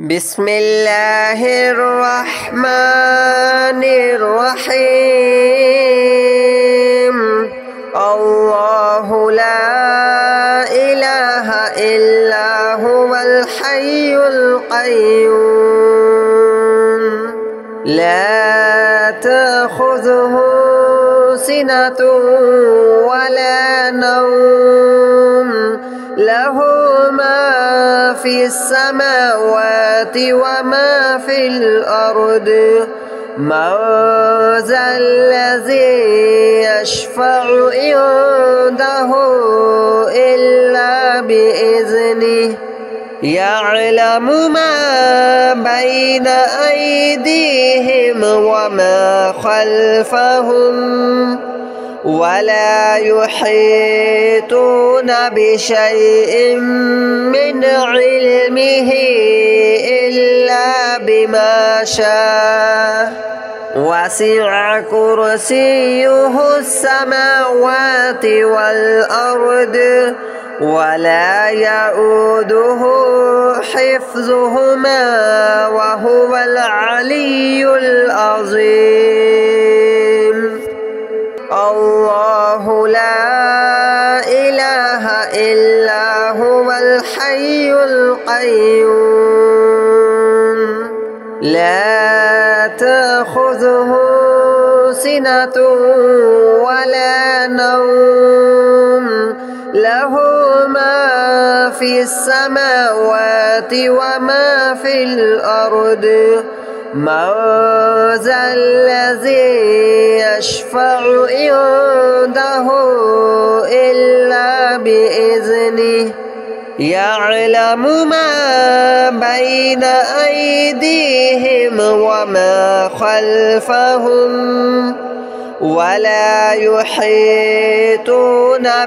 بسم الله الرحمن الرحيم. الله لا إله إلا هو الحي القيوم لا تأخذه سنة ولا نوم له ما في السماوات وما في الأرض من ذا الذي يشفع عنده إلا بإذنه يعلم ما بين أيديهم وما خلفهم ولا يحيطون بشيء من علمه إلا بما شاء وسع كرسيه السماوات والأرض ولا يؤوده حفظهما وهو العلي العظيم. الله لا إله إلا هو الحي القيوم لا تأخذه سنة ولا نوم له ما في السماوات وما في الأرض من ذا الذي يشفع عنده إلا بإذنه يعلم ما بين أيديهم وما خلفهم ولا يحيطون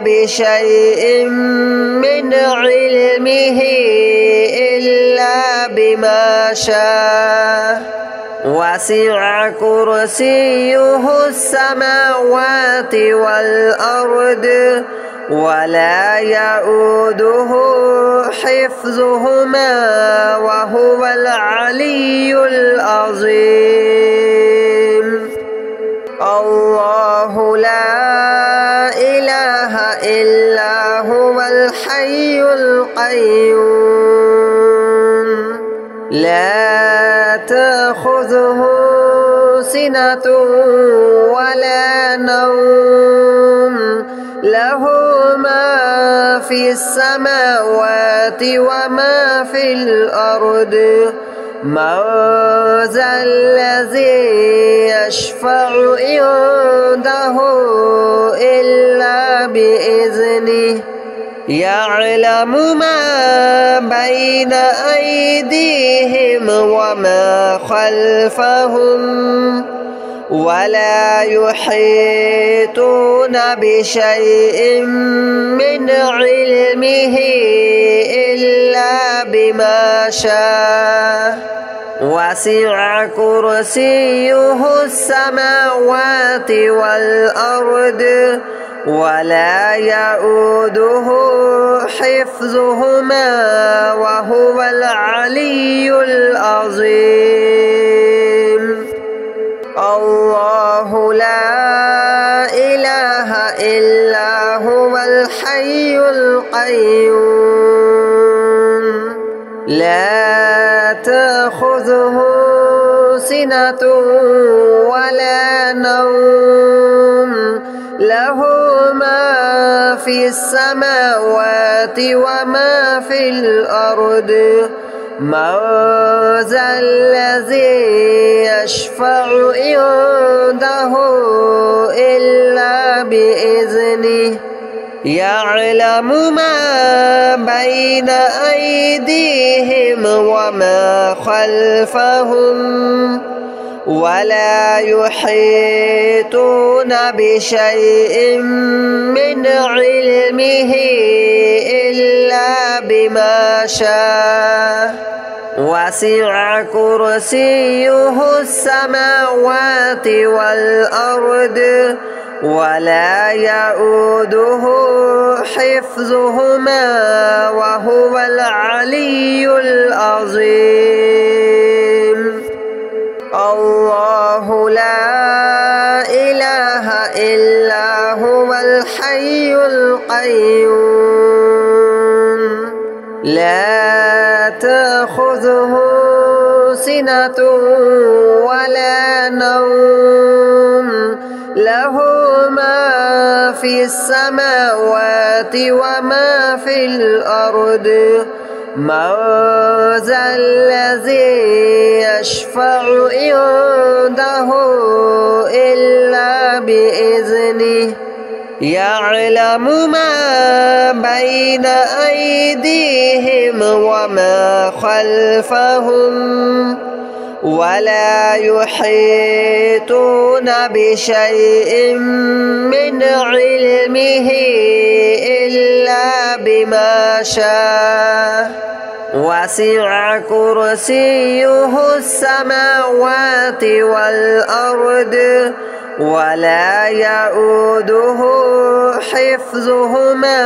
بشيء من علمه إلا بما شاء وسع كرسيه السماوات والأرض ولا يؤوده حفظهما وهو العلي العظيم. الله لا إله إلا هو الحي القيوم لا تأخذه سنة ولا نوم له ما في السماوات وما في الأرض من ذا الذي يشفع عنده إلا بإذنه يعلم ما بين أيديهم وما خلفهم ولا يحيطون بشيء من علمه إلا بما شاء وسع كرسيه السماوات والأرض ولا يؤوده حفظهما وهو العلي العظيم. الله لا إله إلا هو الحي القيوم لا تأخذه سنة ولا نوم له ما في السماوات وما في الأرض من ذا الذي يشفع عنده إلا بإذنه يعلم ما بين أيديهم وما خلفهم ولا يحيطون بشيء من علمه إلا بما شاء وسع كرسيه السماوات والأرض ولا يؤوده حفظهما وهو العلي العظيم. الحي القيوم لا تأخذه سنة ولا نوم له ما في السماوات وما في الأرض من ذا الذي يشفع عنده إلا بإذنه يعلم ما بين أيديهم وما خلفهم ولا يحيطون بشيء من علمه إلا بما شاء وسع كرسيه السماوات والأرض ولا يؤوده حفظهما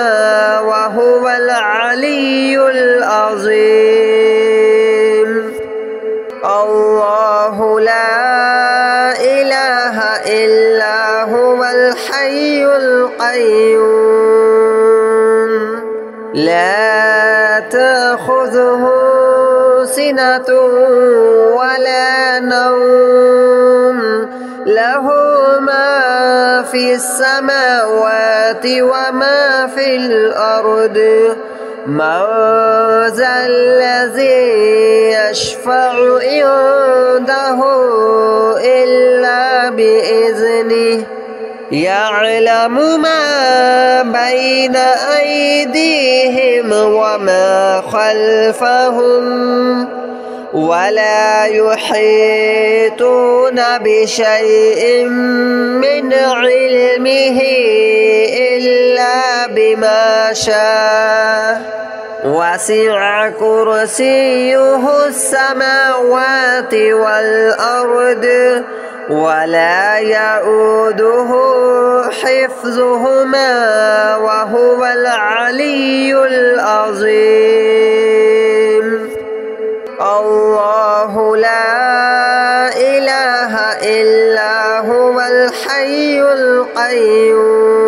وهو العلي العظيم الله لا إله إلا هو الحي القيوم لا تأخذه سنة ولا نوم له ما في السماوات وما في الأرض من ذا الذي يشفع عنده إلا بإذنه يعلم ما بين أيديهم وما خلفهم ولا يحيطون بشيء من علمه إلا بما شاء وسع كرسيه السماوات والأرض ولا يؤوده حفظهما وهو العلي العظيم الله لا إله إلا هو الحي القيوم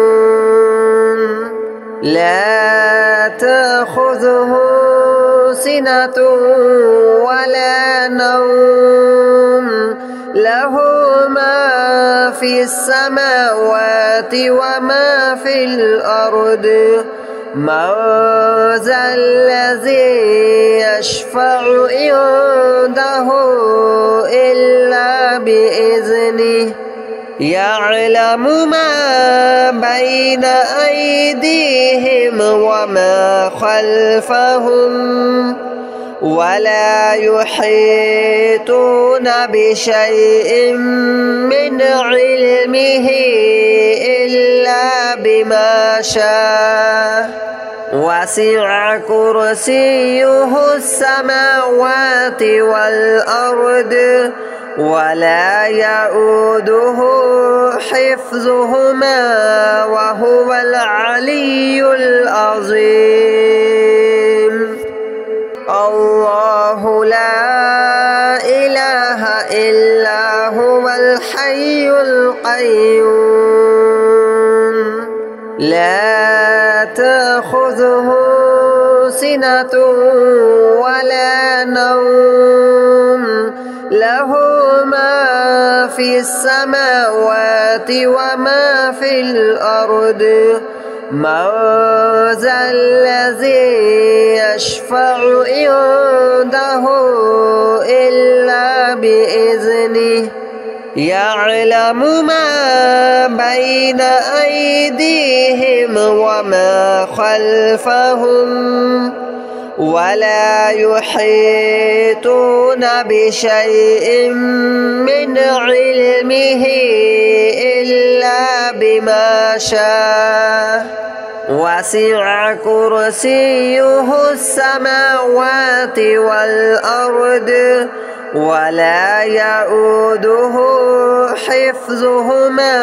لا تأخذه سنة ولا نوم له ما في السماوات وما في الأرض من ذا الذي يشفع عنده إلا بإذنه يعلم ما بين أيديهم وما خلفهم ولا يحيطون بشيء من علمه إلا بما شاء وسع كرسيه السماوات والأرض ولا يؤوده حفظهما وهو العلي العظيم الله لا إله إلا هو الحي القيوم لا تأخذه سنة ولا نوم له ما في السماوات وما في الأرض من ذا الذي يشفع عنده إلا بإذنه يعلم ما بين أيديهم وما خلفهم ولا يحيطون بشيء من علمه إلا بما شاء وسع كرسيه السماوات والأرض ولا يؤوده حفظهما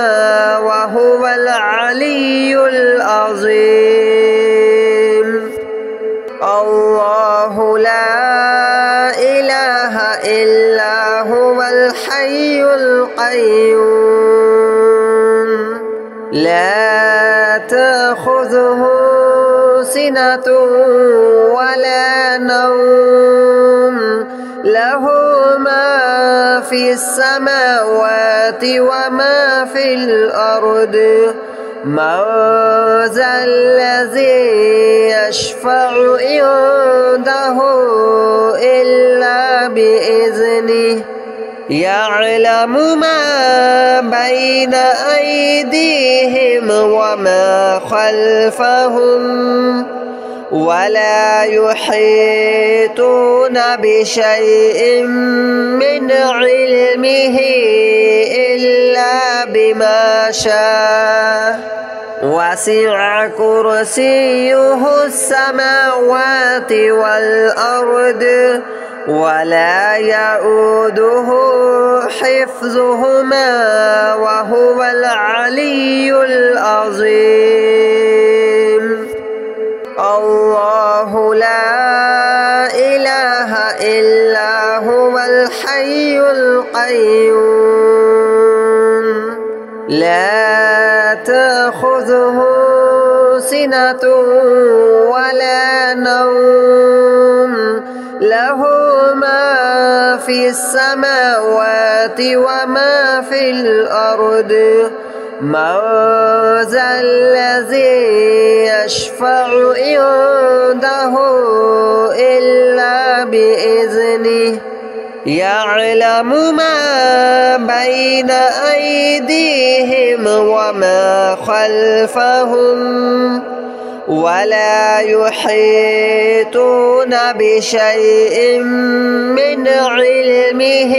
وهو العلي العظيم الله لا إله إلا هو الحي القيوم لا تأخذه سنة ولا نوم له ما في السماوات وما في الأرض من ذا الذي يشفع عنده إلا بإذنه يعلم ما بين أيديهم وما خلفهم ولا يحيطون بشيء من علمه إلا بما شاء وسع كرسيه السماوات والأرض ولا يؤوده حفظهما وهو العلي العظيم الله لا إله إلا هو الحي القيوم لا تأخذه سنة ولا نوم له ما في السماوات وما في الأرض من ذا الذي يشفع عنده إلا بإذنه يعلم ما بين أيديهم وما خلفهم ولا يحيطون بشيء من علمه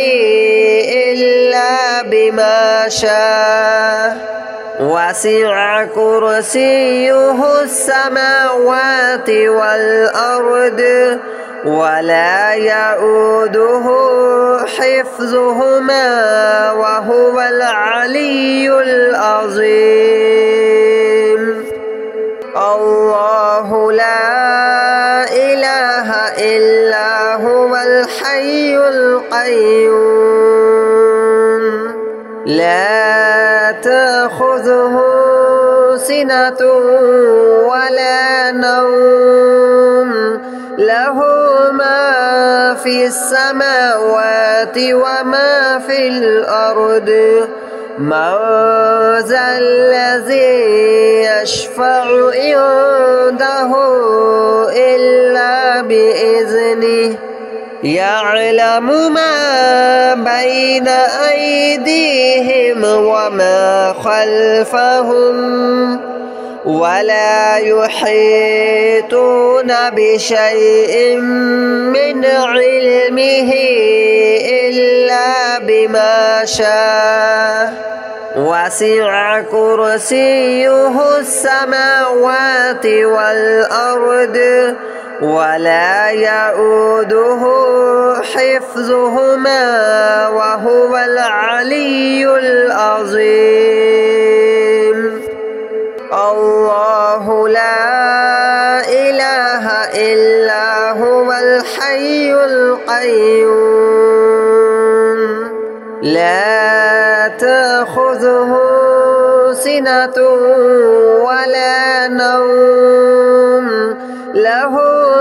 إلا بما شاء وسع كرسيه السماوات والأرض ولا يؤوده حفظهما وهو العلي العظيم الله لا إله إلا هو الحي القيوم لا تأخذه سنة ولا نوم له ما في السماوات وما في الأرض من ذا الذي يشفع عنده إلا بإذنه يعلم ما بين أيديهم وما خلفهم ولا يحيطون بشيء من علمه إلا بما شاء وسع كرسيه السماوات والأرض ولا يؤوده حفظهما وهو العلي العظيم الله لا إله إلا هو الحي القيوم لا تأخذه سنة ولا نوم له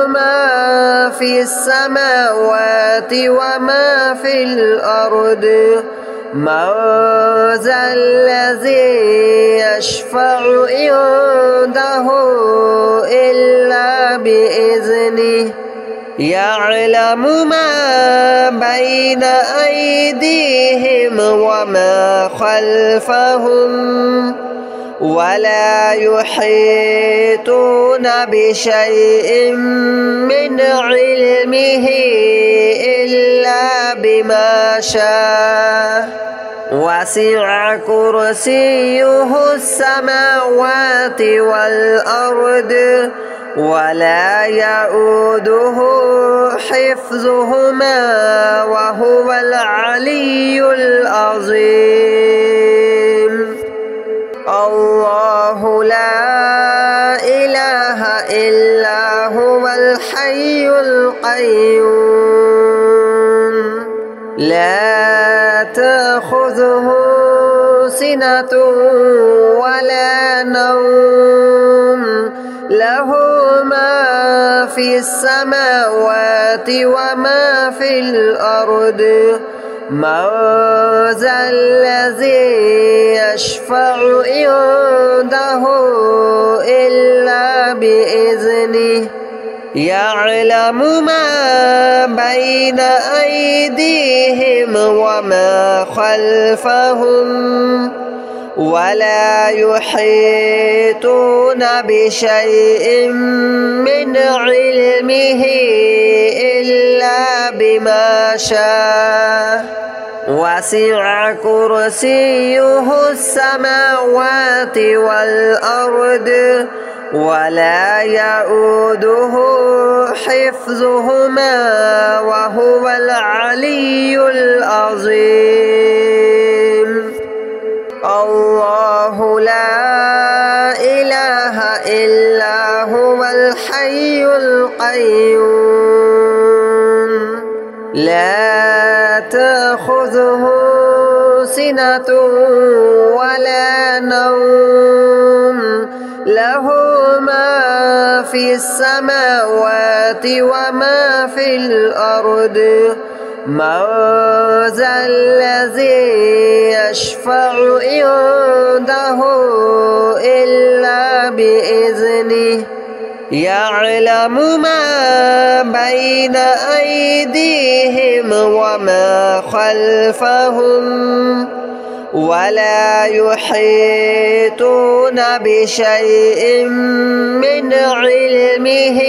ما في السماوات وما في الأرض من ذا الذي يشفع عنده إلا بإذنه يعلم ما بين أيديهم وما خلفهم ولا يحيطون بشيء من علمه إلا بما شاء وسع كرسيه السماوات والأرض ولا يؤوده حفظهما وهو العلي العظيم الله لا إله إلا هو الحي القيوم لا تأخذه سنة ولا نوم له ما في السماوات وما في الأرض من ذا الذي يشفع عنده إلا بإذنه يعلم ما بين أيديهم وما خلفهم ولا يحيطون بشيء من علمه إلا بما شاء وسع كرسيه السماوات والأرض ولا يؤوده حفظهما وهو العلي العظيم الله لا إله إلا هو الحي القيوم لا تأخذه سنة ولا نوم له ما في السماوات وما في الأرض من ذا الذي يشفع عنده إلا بإذنه يعلم ما بين أيديهم وما خلفهم ولا يحيطون بشيء من علمه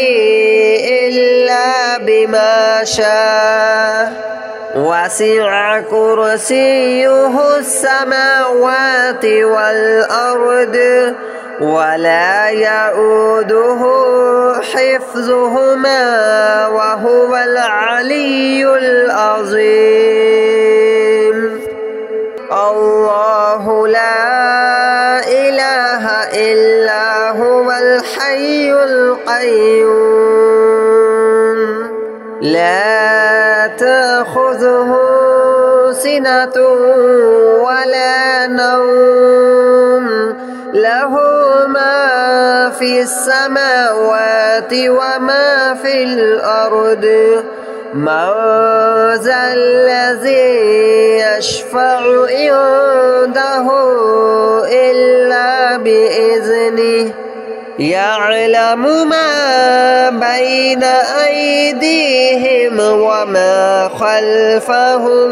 إلا بما شاء وسع كرسيه السماوات والأرض ولا يؤوده حفظهما وهو العلي العظيم الله لا إله إلا هو الحي القيوم لا تأخذه سنة ولا نوم له ما في السماوات وما في الأرض من ذا الذي يشفع عنده إلا بإذنه يعلم ما بين أيديهم وما خلفهم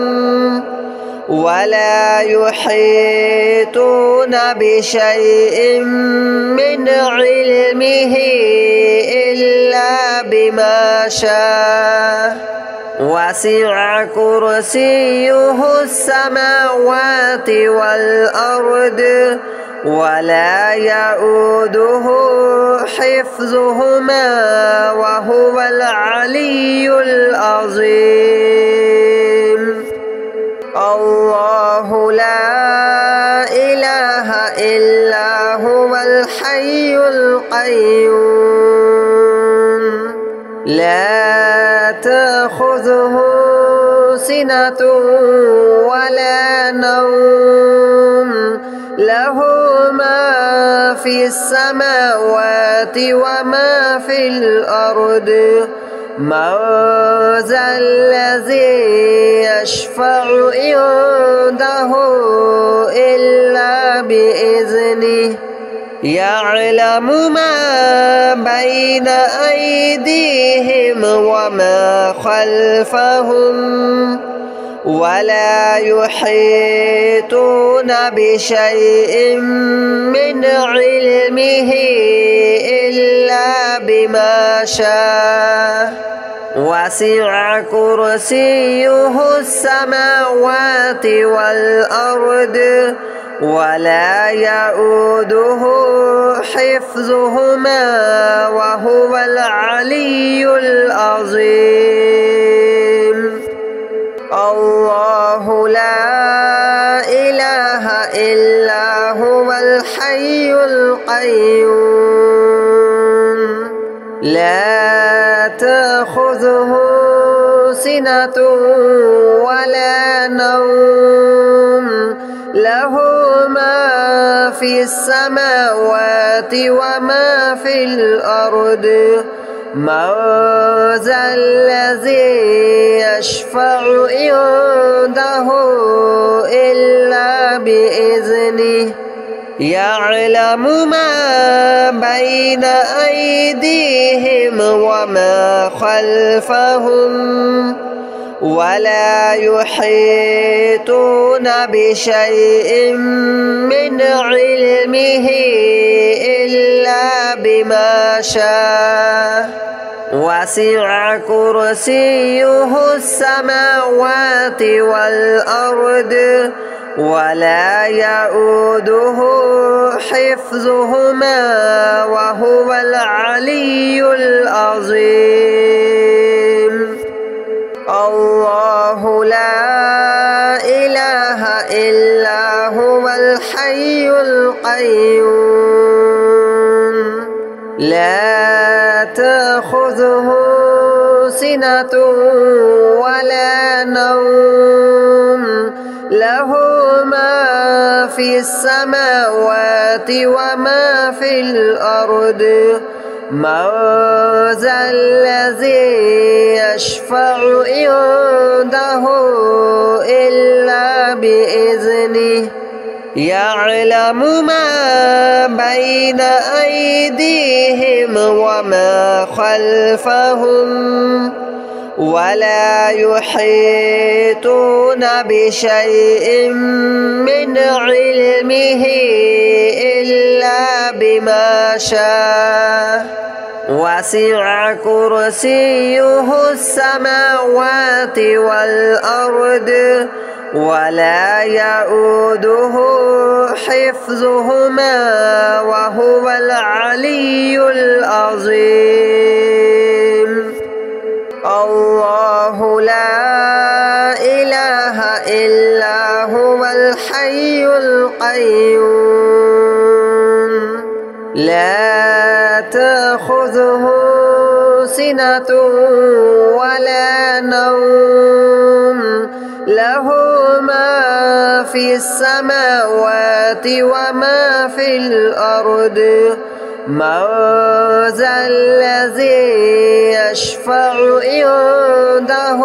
ولا يحيطون بشيء من علمه إلا بما شاء وسع كرسيه السماوات والأرض ولا يؤوده حفظهما وهو العلي العظيم الله لا إله إلا هو الحي القيوم لا تأخذه سنة ولا نوم له ما في السماوات وما في الأرض من ذا الذي يشفع عنده إلا بإذنه يعلم ما بين أيديهم وما خلفهم ولا يحيطون بشيء من علمه إلا بما شاء وسع كرسيه السماوات والأرض ولا يؤوده حفظهما وهو العلي العظيم الله لا إله إلا هو الحي القيوم لا تأخذه سنة ولا نوم له في السماوات وما في الأرض من ذا الذي يشفع عنده إلا بإذنه يعلم ما بين أيديهم وما خلفهم ولا يحيطون بشيء من علمه إلا بما شاء وسع كرسيه السماوات والأرض ولا يؤوده حفظهما وهو العلي العظيم الله لا إله إلا هو الحي القيوم لا تأخذه سنة ولا نوم له ما في السماوات وما في الأرض من ذا الذي يشفع عنده إلا بإذنه يعلم ما بين أيديهم وما خلفهم ولا يحيطون بشيء من علمه إلا بما شاء وسع كرسيه السماوات والأرض ولا يؤوده حفظهما وهو العلي العظيم الله لا إله إلا هو الحي القيوم لا تأخذه سنة ولا نوم له ما في السماوات وما في الأرض من ذا الذي يشفع عنده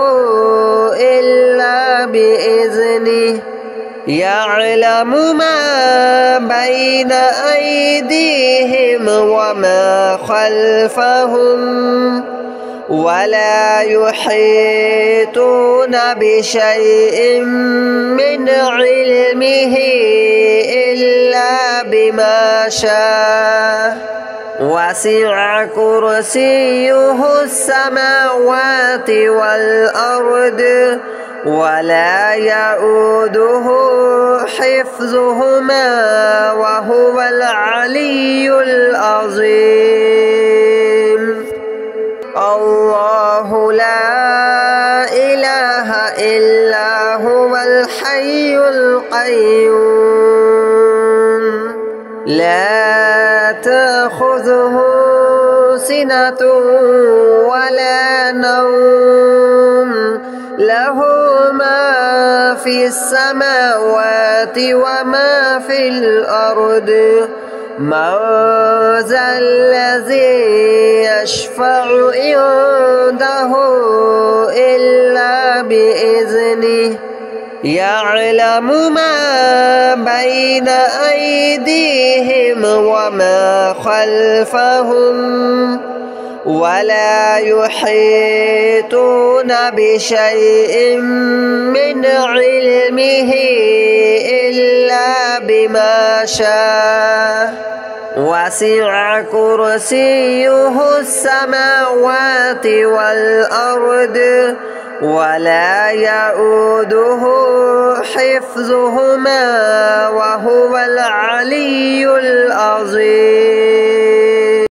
إلا بإذنه يعلم ما بين أيديهم وما خلفهم ولا يحيطون بشيء من علمه إلا بما شاء وسع كرسيه السماوات والأرض ولا يؤوده حفظهما وهو العلي العظيم الله لا إله إلا هو الحي القيوم لا تأخذه سنة ولا نوم له ما في السماوات وما في الأرض من ذا الذي يشفع عنده إلا بإذنه يعلم ما بين أيديهم وما خلفهم ولا يحيطون بشيء من علمه إلا بما شاء وسع كرسيه السماوات والأرض ولا يؤوده حفظهما وهو العلي العظيم